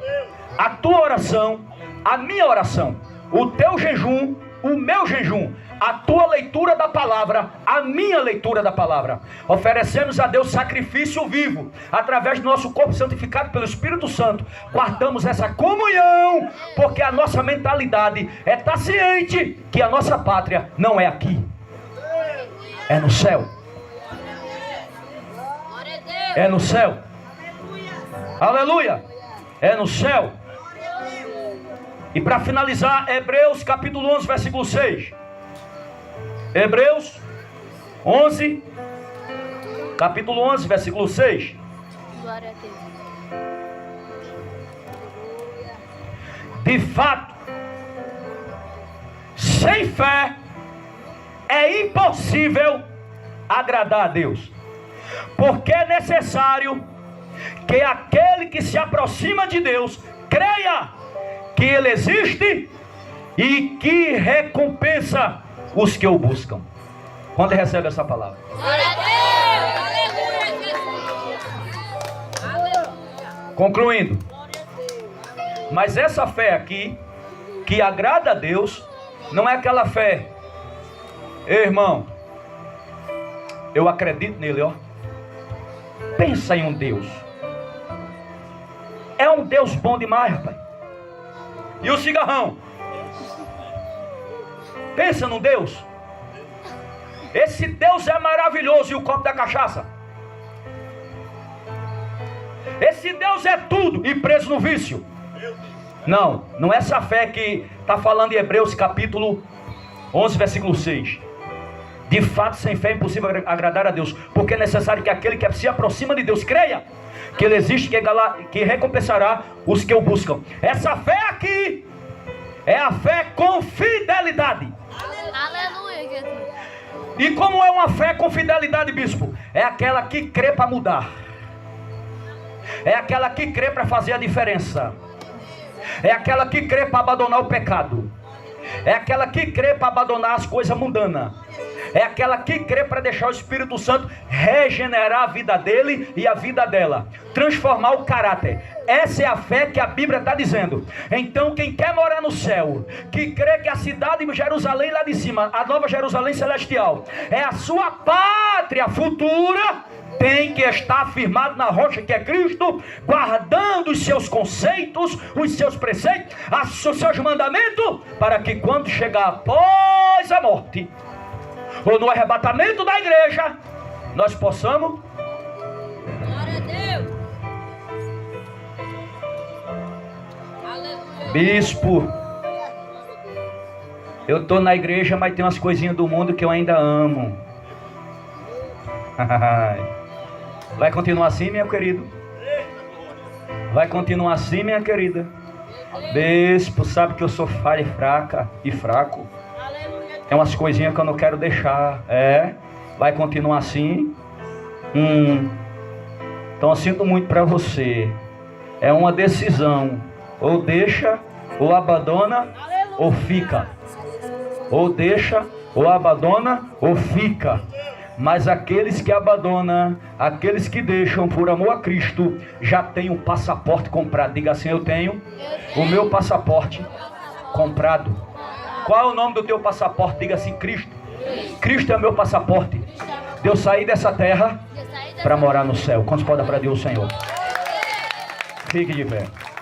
a tua oração, a minha oração, o teu jejum, o meu jejum, a tua leitura da palavra, a minha leitura da palavra. Oferecemos a Deus sacrifício vivo, através do nosso corpo santificado pelo Espírito Santo. Guardamos essa comunhão, porque a nossa mentalidade é estar ciente que a nossa pátria não é aqui, é no céu. É no céu. Aleluia. É no céu. E para finalizar, Hebreus capítulo 11, versículo 6. Hebreus 11, capítulo 11, versículo 6. Glória a Deus. De fato, sem fé é impossível agradar a Deus, porque é necessário que aquele que se aproxima de Deus creia que Ele existe e que recompensa os que o buscam. Quando recebe essa palavra? Glória a Deus. Aleluia, Jesus. Aleluia. Concluindo, mas essa fé aqui, que agrada a Deus, não é aquela fé, irmão, eu acredito nele, ó. Pensa em um Deus. É um Deus bom demais, rapaz. E o cigarrão? Pensa num Deus. Esse Deus é maravilhoso. E o copo da cachaça? Esse Deus é tudo e preso no vício. Não, não é essa fé que está falando em Hebreus capítulo 11, versículo 6. De fato, sem fé é impossível agradar a Deus, porque é necessário que aquele que se aproxima de Deus creia que Ele existe, que recompensará os que o buscam. Essa fé aqui é a fé com fidelidade. Aleluia, Jesus. E como é uma fé com fidelidade, bispo? É aquela que crê para mudar, é aquela que crê para fazer a diferença, é aquela que crê para abandonar o pecado, é aquela que crê para abandonar as coisas mundanas, é aquela que crê para deixar o Espírito Santo regenerar a vida dele e a vida dela, transformar o caráter. Essa é a fé que a Bíblia está dizendo. Então quem quer morar no céu, que crê que a cidade de Jerusalém lá de cima, a nova Jerusalém celestial, é a sua pátria futura, tem que estar firmado na rocha que é Cristo, guardando os seus conceitos, os seus preceitos, os seus mandamentos, para que quando chegar após a morte, ou no arrebatamento da igreja, nós possamos. Glória a Deus. Aleluia. Bispo, eu estou na igreja, mas tem umas coisinhas do mundo que eu ainda amo. Vai continuar assim, meu querido? Vai continuar assim, minha querida? Bispo, sabe que eu sou falha e fraca e fraco. Tem umas coisinhas que eu não quero deixar. Vai continuar assim? Então eu sinto muito para você. É uma decisão. Ou deixa, ou abandona, ou fica. Ou deixa, ou abandona, ou fica. Mas aqueles que abandonam, aqueles que deixam por amor a Cristo, já tem um passaporte comprado. Diga assim: eu tenho o meu passaporte comprado. Qual é o nome do teu passaporte? Diga assim: Cristo. Cristo é o meu passaporte. De eu sair dessa terra para morar no céu. Quantos podem para Deus, Senhor? Fique de pé.